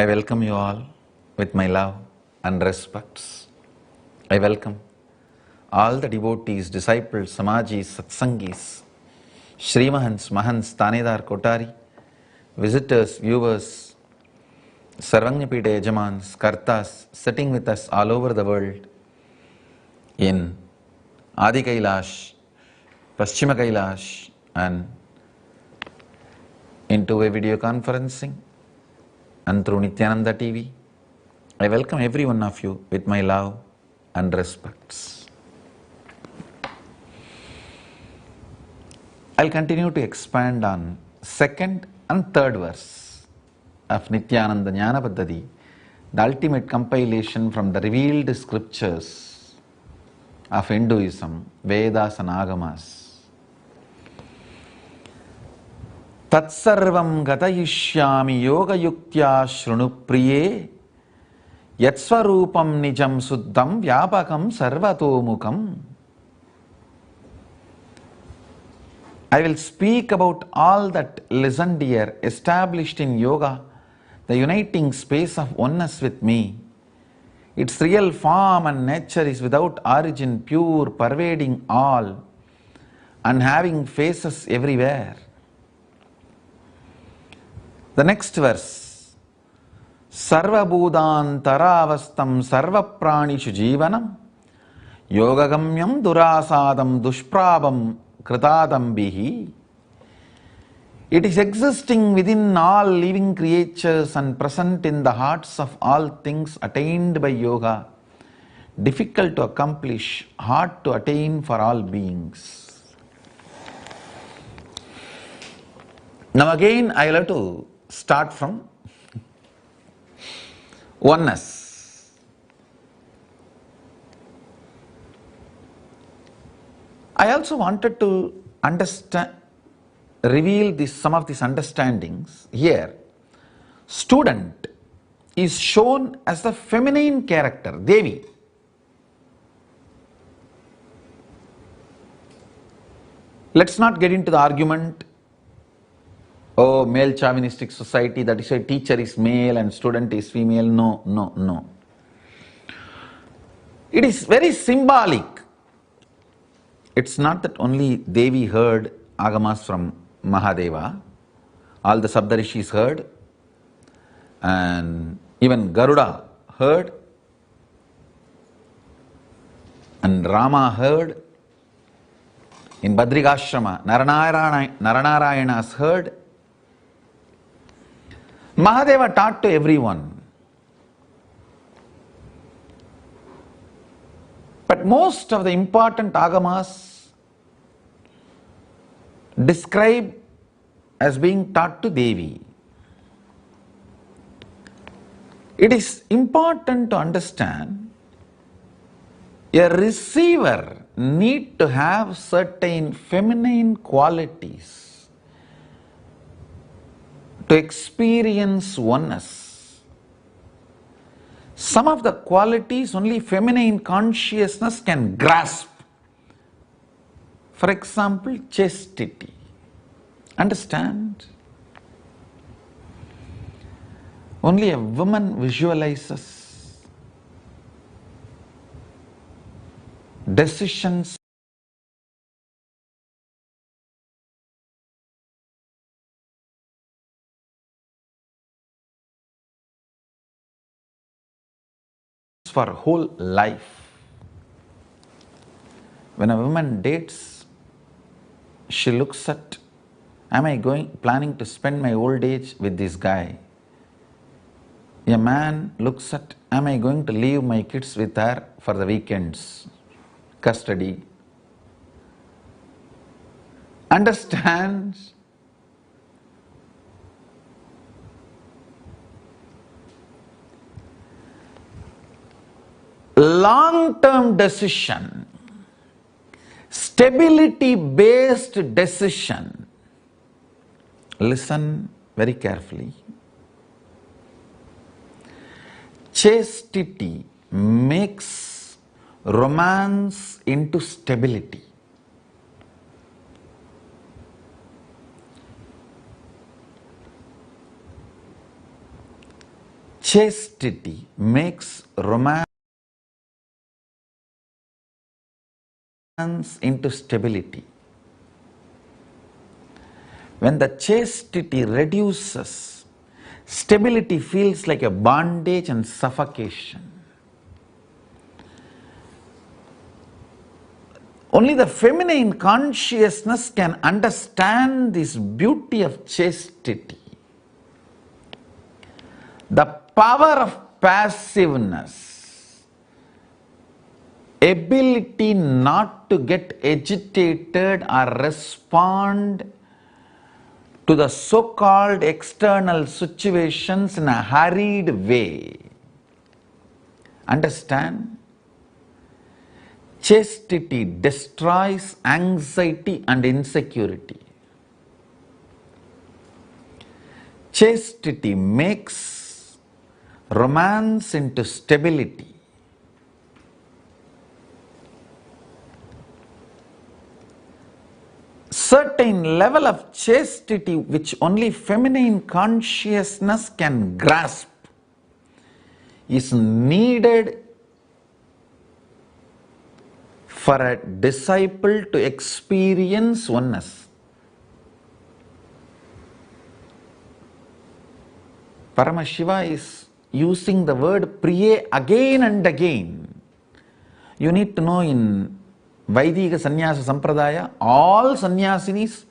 I welcome you all with my love and respects. I welcome all the devotees, disciples, samajis, satsangis, Srimahans, Mahans, Tanedar, Kotari, visitors, viewers, Sarvanyapita Yajamans, Kartas, sitting with us all over the world in Adi Kailash, Paschima Kailash, and in two-way video conferencing and through Nithyananda TV. I welcome every one of you with my love and respects. I'll continue to expand on second and third verse of Nithyananda Jnana Paddhati, the ultimate compilation from the revealed scriptures of Hinduism, Vedas and Agamas. Tatsarvam gatayishyami yoga yuktya shrunupriye yatsvarupam nijam suddham vyapakam sarvatomukam. I will speak about all that listened here, established in yoga, the uniting space of oneness with me. Its real form and nature is without origin, pure, pervading all, and having faces everywhere. The next verse, Sarva Bhudantaravastam Sarva Pranishu Jivanam Yogagamyam Durasadam Dushprabham Kritadam Bihi. It is existing within all living creatures and present in the hearts of all things attained by yoga, difficult to accomplish, hard to attain for all beings. Now again I will have to start from oneness. I also wanted to reveal some of these understandings here. Student is shown as the feminine character, Devi. Let's not get into the argument, oh, male chauvinistic society, that is why teacher is male and student is female. No, no, no. It is very symbolic. It's not that only Devi heard Agamas from Mahadeva, all the Saptarishis heard, and even Garuda heard, and Rama heard, in Badrigashrama, Naranarayanas heard. Mahadeva taught to everyone. But most of the important agamas describe as being taught to Devi. It is important to understand a receiver need to have certain feminine qualities to experience oneness. Some of the qualities only feminine consciousness can grasp. For example, chastity. Understand? Only a woman visualizes decisions for whole life. When a woman dates, she looks at, am I planning to spend my old age with this guy? A man looks at, am I going to leave my kids with her for the weekends? Custody. Understand? Long-term decision, stability-based decision. Listen very carefully. Chastity makes romance into stability. Chastity makes romance into stability. When the chastity reduces, stability feels like a bondage and suffocation. Only the feminine consciousness can understand this beauty of chastity. The power of passiveness, ability not to get agitated or respond to the so-called external situations in a hurried way. Understand? Chastity destroys anxiety and insecurity. Chastity makes romance into stability. Certain level of chastity which only feminine consciousness can grasp is needed for a disciple to experience oneness. Paramashiva is using the word priye again and again. You need to know in Vaidika Sannyasa Sampradaya, all sannyasinis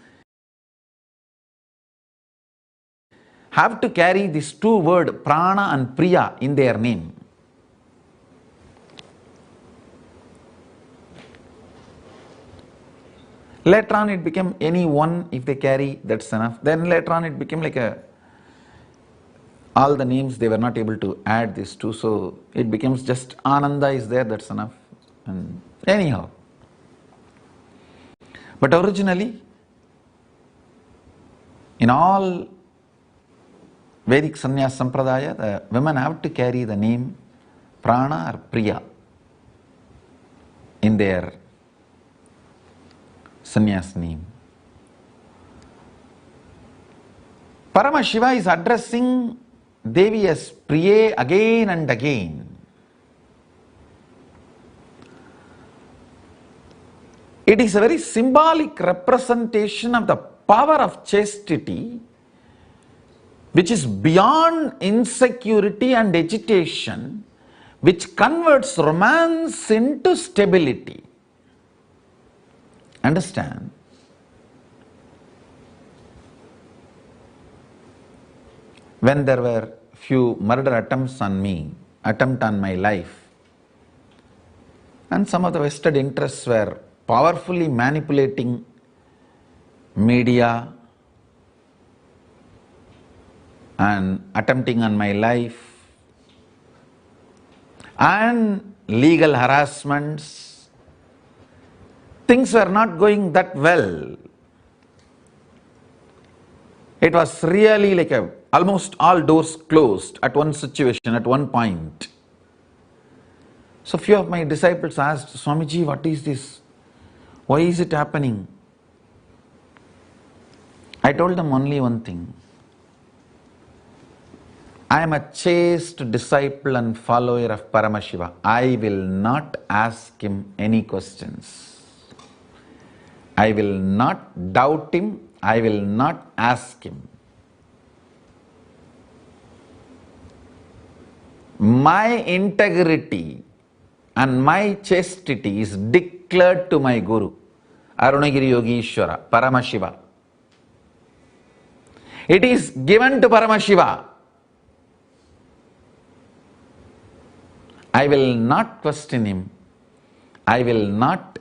have to carry these two words, prana and priya, in their name. Later on it became any one, if they carry, that's enough. Then later on it became like all the names they were not able to add these two, so it becomes just Ananda is there, that's enough. And anyhow. But originally, in all Vedic Sannyas Sampradaya, the women have to carry the name Prana or Priya in their sannyas name. Paramashiva is addressing Devi as Priye again and again. It is a very symbolic representation of the power of chastity, which is beyond insecurity and agitation, which converts romance into stability. Understand? When there were few murder attempts on me, attempt on my life, and some of the vested interests were powerfully manipulating media and attempting on my life, and legal harassments, things were not going that well. It was really like almost all doors closed at one situation, at one point. So few of my disciples asked, Swamiji, what is this? Why is it happening? I told them only one thing. I am a chaste disciple and follower of Paramashiva. I will not ask him any questions. I will not doubt him. I will not ask him. My integrity and my chastity is declared to my Guru, Arunagiri Yogishwara, Paramashiva. It is given to Paramashiva. I will not question him. I will not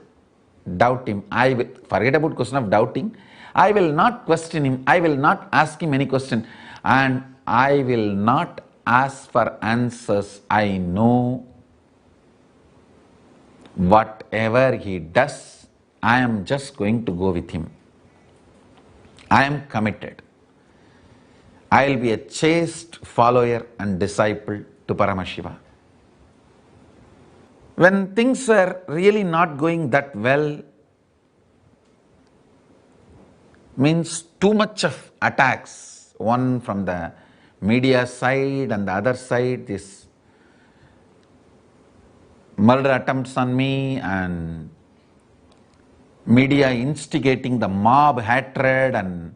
doubt him. I will forget about question of doubting. I will not question him. I will not ask him any question. And I will not ask for answers. I know whatever he does, I am just going to go with him. I am committed. I will be a chaste follower and disciple to Paramashiva. When things were really not going that well, means too much of attacks, one from the media side and the other side, this murder attempts on me and media instigating the mob hatred and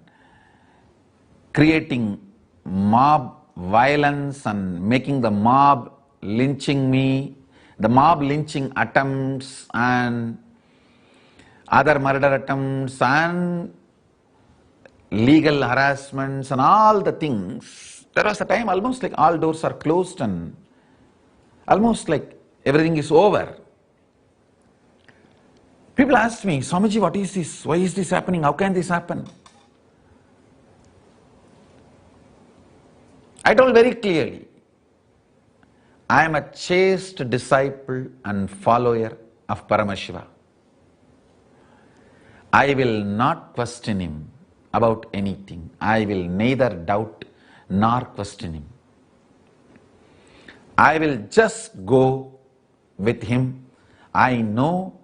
creating mob violence and making the mob lynching me, the mob lynching attempts and other murder attempts and legal harassments and all the things. There was a time almost like all doors are closed and almost like everything is over. People asked me, Swamiji, what is this? Why is this happening? How can this happen? I told very clearly, I am a chaste disciple and follower of Paramashiva. I will not question him about anything. I will neither doubt nor question him. I will just go with him. I know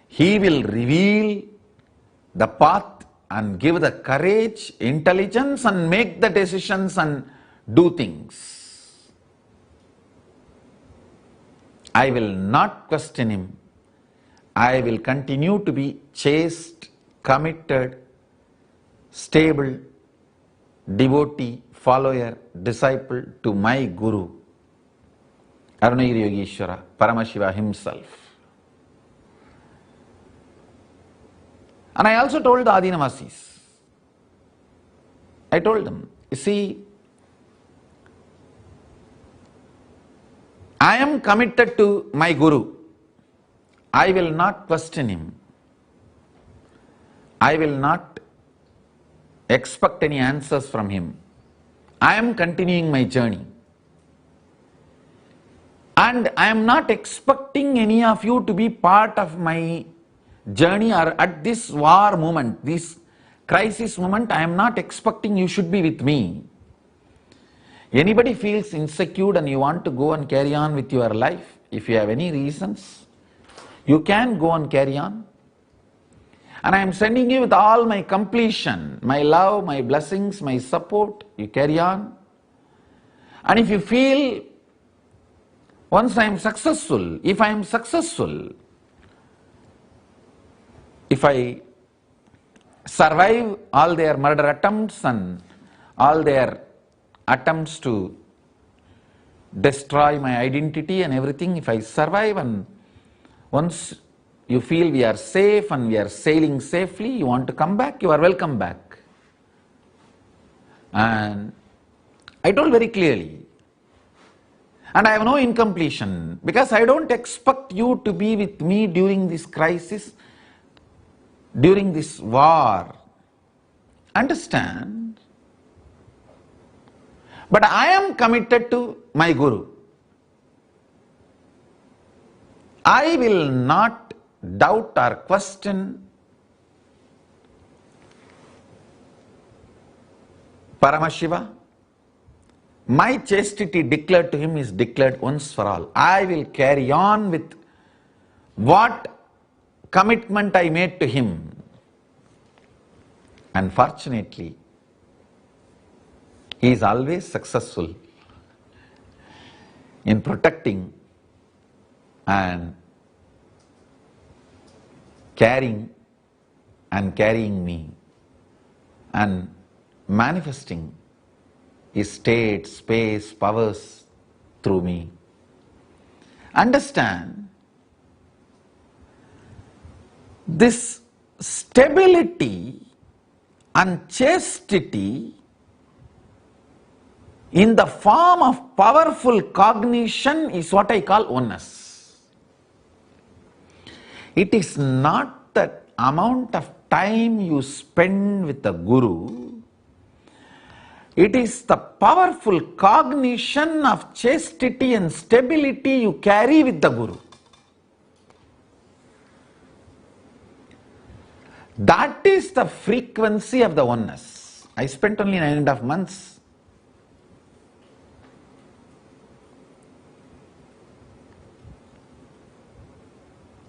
he will reveal the path and give the courage, intelligence and make the decisions and do things. I will not question him. I will continue to be chaste, committed, stable, devotee, follower, disciple to my Guru, Arunagiri Yogishwara, Paramashiva himself. And I also told the Adinavasis, I told them, you see, I am committed to my Guru. I will not question him. I will not expect any answers from him. I am continuing my journey. And I am not expecting any of you to be part of my journey or at this war moment, this crisis moment, I am not expecting you should be with me. Anybody feels insecure and you want to go and carry on with your life, if you have any reasons, you can go and carry on. And I am sending you with all my completion, my love, my blessings, my support, you carry on. And if you feel, once I am successful, if I am successful, if I survive all their murder attempts and all their attempts to destroy my identity and everything, if I survive and once you feel we are safe and we are sailing safely, you want to come back, you are welcome back. And I told very clearly, and I have no incompletion because I don't expect you to be with me during this crisis, during this war. Understand? But I am committed to my Guru. I will not doubt or question Paramashiva. My chastity declared to him is declared once for all. I will carry on with what commitment I made to him. Unfortunately, he is always successful in protecting and carrying me and manifesting his state, space, powers through me. Understand, this stability and chastity in the form of powerful cognition is what I call oneness. It is not the amount of time you spend with the Guru. It is the powerful cognition of chastity and stability you carry with the Guru. That is the frequency of the oneness. I spent only 9.5 months.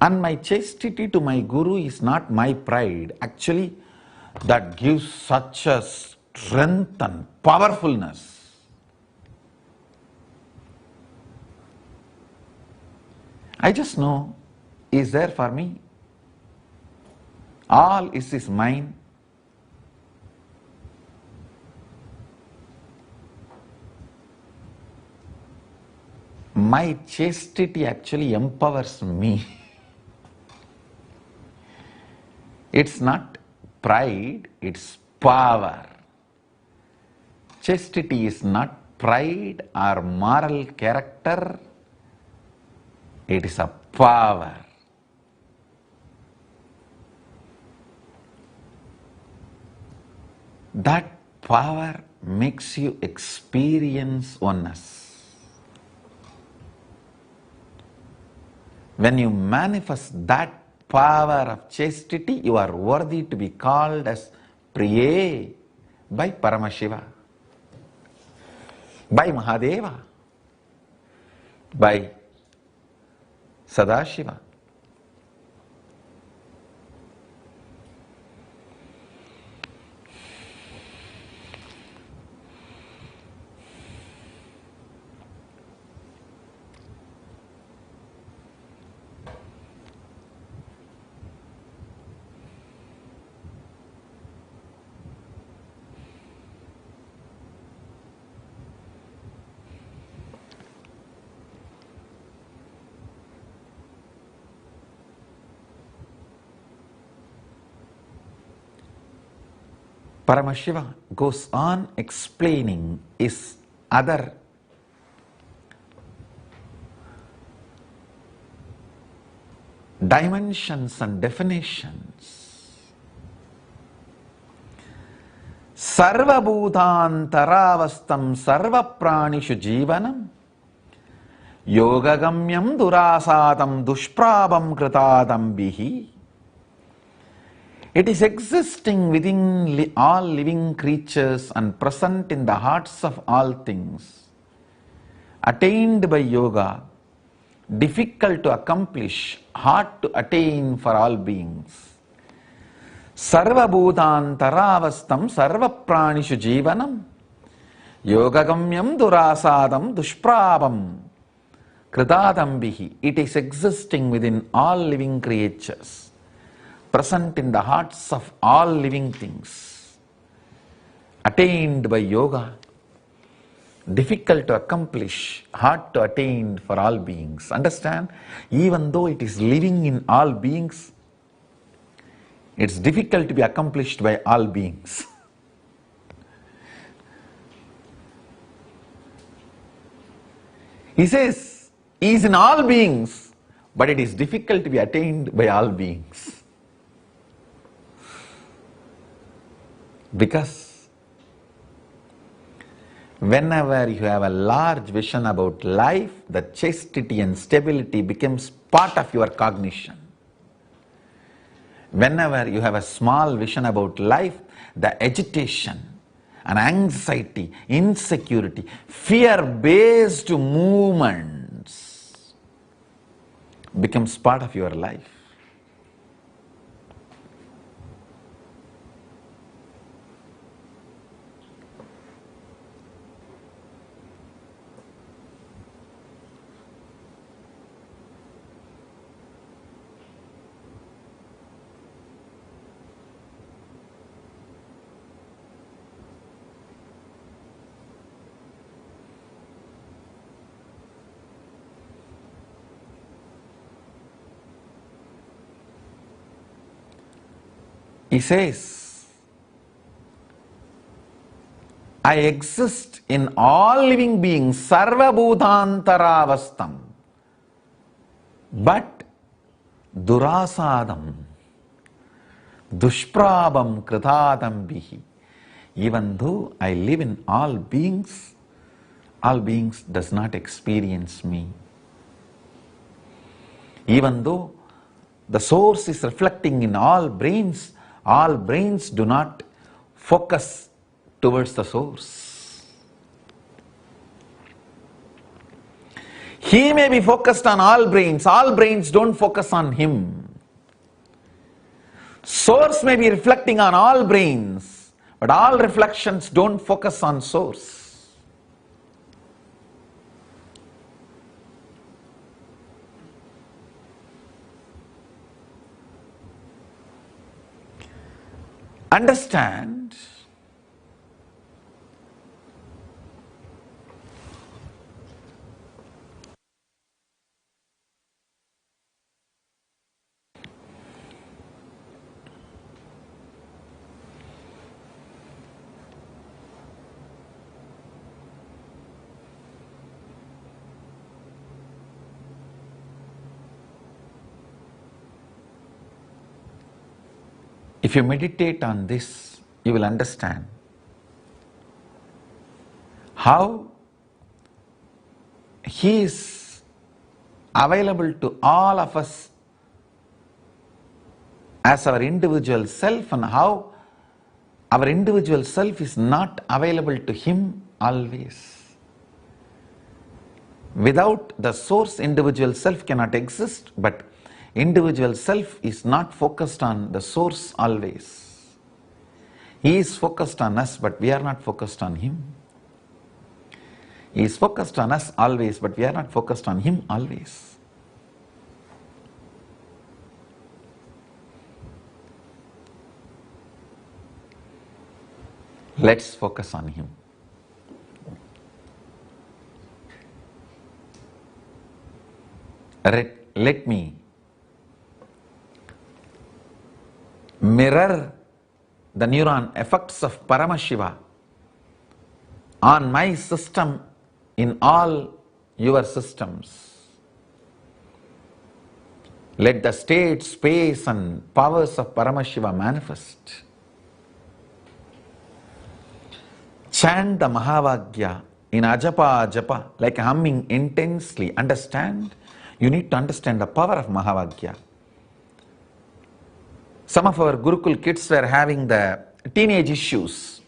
And my chastity to my Guru is not my pride. Actually, that gives such a strength and powerfulness. I just know is there for me. All is mine. My chastity actually empowers me. It's not pride, it's power. Chastity is not pride or moral character, it is a power. That power makes you experience oneness. When you manifest that power of chastity, you are worthy to be called as Priye by Paramashiva, by Mahadeva, by Sadashiva. Paramashiva goes on explaining his other dimensions and definitions. Sarva bhutantaravastam sarva pranishu jivanam yogagamyam durasadam dushprabam kritadam bihi. It is existing within all living creatures and present in the hearts of all things. Attained by yoga, difficult to accomplish, hard to attain for all beings. Sarva bhutantaravastam sarva pranishu jivanam yogagamyam durasadam dushprabam kritadam bihi. It is existing within all living creatures, present in the hearts of all living things, attained by yoga, difficult to accomplish, hard to attain for all beings. Understand? Even though it is living in all beings, it's difficult to be accomplished by all beings. He says, he is in all beings, but it is difficult to be attained by all beings. Because whenever you have a large vision about life, the chastity and stability becomes part of your cognition. Whenever you have a small vision about life, the agitation and anxiety, insecurity, fear-based movements becomes part of your life. He says, I exist in all living beings, sarva bhutantaravastam, but durasadam, dushprabam kritadam bihi. Even though I live in all beings does not experience me. Even though the source is reflecting in all brains do not focus towards the source. He may be focused on all brains don't focus on him. Source may be reflecting on all brains, but all reflections don't focus on source. understand if you meditate on this, you will understand how He is available to all of us as our individual self, and how our individual self is not available to Him always. Without the source, individual self cannot exist, but individual self is not focused on the source always. He is focused on us, but we are not focused on Him. He is focused on us always, but we are not focused on Him always. Let's focus on Him. Let me mirror the neuron effects of Paramashiva on my system in all your systems. Let the state, space and powers of Paramashiva manifest. Chant the Mahavagya in Ajapa Japa like humming intensely. Understand? You need to understand the power of Mahavagya. Some of our Gurukul kids were having the teenage issues,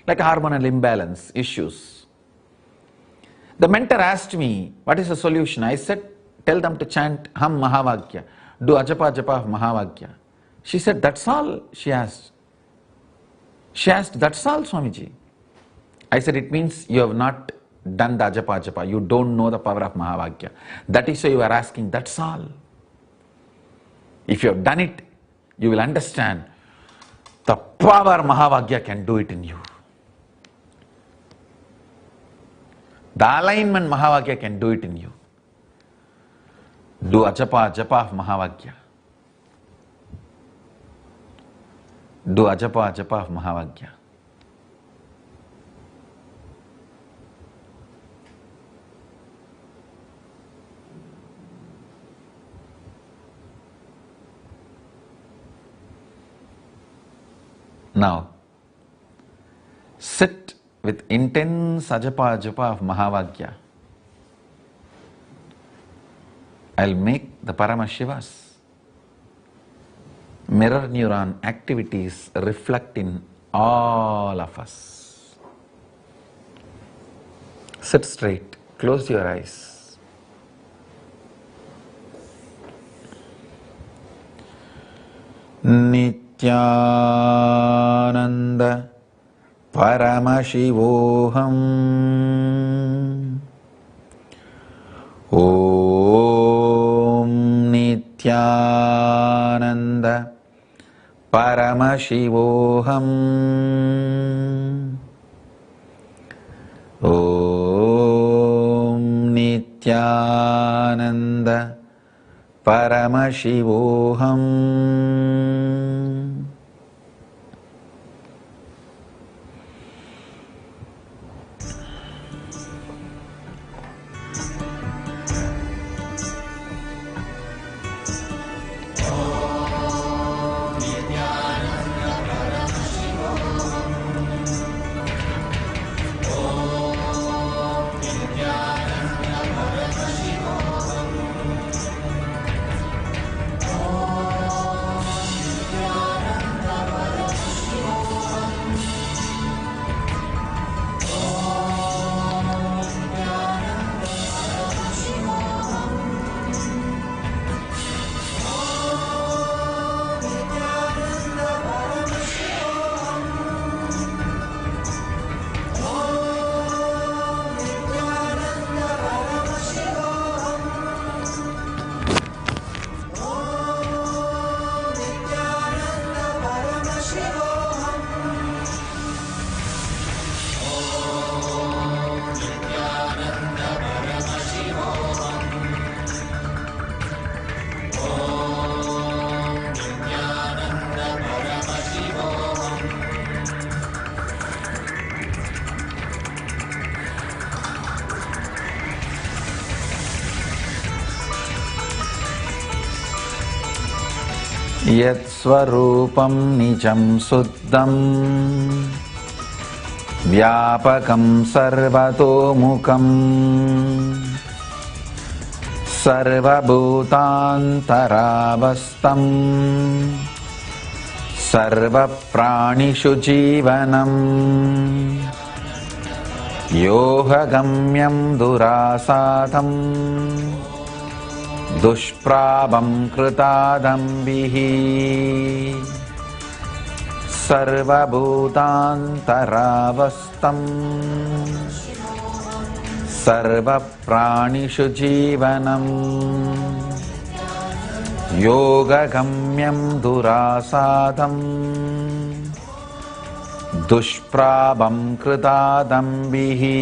like hormonal imbalance issues. The mentor asked me, what is the solution? I said, tell them to chant Hum Mahavagya, do Ajapa Japa of Mahavagya. She said, that's all, she asked. She asked, that's all, Swamiji. I said, it means you have not done the Ajapa Japa, you don't know the power of Mahavagya. That is why you are asking, that's all. If you have done it, you will understand the power Mahavagya can do it in you. The alignment Mahavagya can do it in you. Do Ajapa Japa of Mahavagya. Do Ajapa Japa of Mahavagya. Now, sit with intense Ajapa Japa of Mahavagya. I'll make the Paramashivas mirror neuron activities reflect in all of us. Sit straight, close your eyes. Nithyananda Paramashivoham. Om Nithyananda Paramashivoham. Om Nithyananda Paramashivoham. Om Yat Swarupam Nijam Suddham Vyapakam Sarvatomukam Sarvabhutantaravastam Sarvapranishu Jivanam Yogagamyam Durasadam Dushprabham Kritadambihi Sarvabhutantaravastam Sarvapranishu Jivanam Yogagamyam Durasadam Dushprabham Kritadambihi.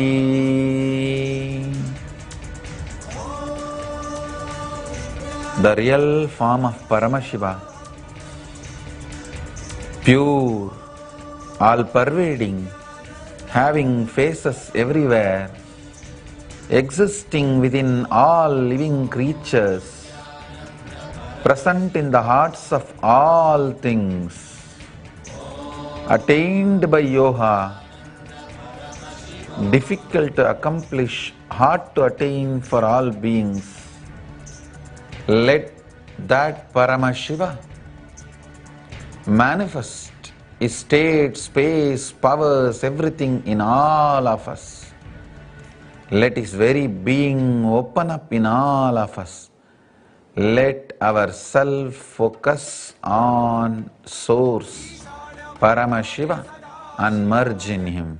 The real form of Paramashiva, pure, all-pervading, having faces everywhere, existing within all living creatures, present in the hearts of all things, attained by yoga, difficult to accomplish, hard to attain for all beings. Let that Paramashiva manifest his state, space, powers, everything in all of us. Let his very being open up in all of us. Let our self focus on Source, Paramashiva, and merge in him.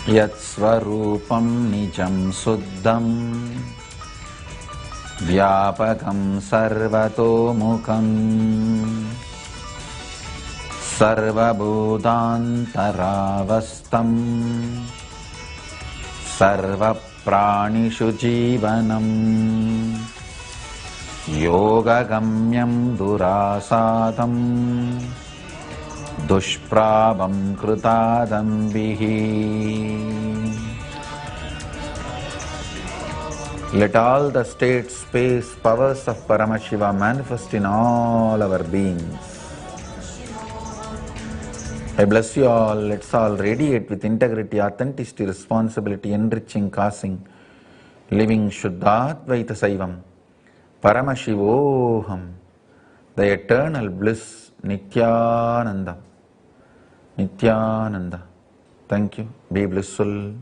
Yat Swarupam Nijam Suddham Vyapakam Sarvatomukam Sarvabhutantaravastam Sarvapranishu Jivanam Yogagamyam Durasadam Dushprabham Krutadambihi. Let all the state, space, powers of Paramashiva manifest in all our beings. I bless you all. Let's all radiate with integrity, authenticity, responsibility, enriching, causing, living Shuddhadvaita Saivam. Paramashivoham, the eternal bliss, Nithyananda. Nithyananda. Thank you. Be blissful.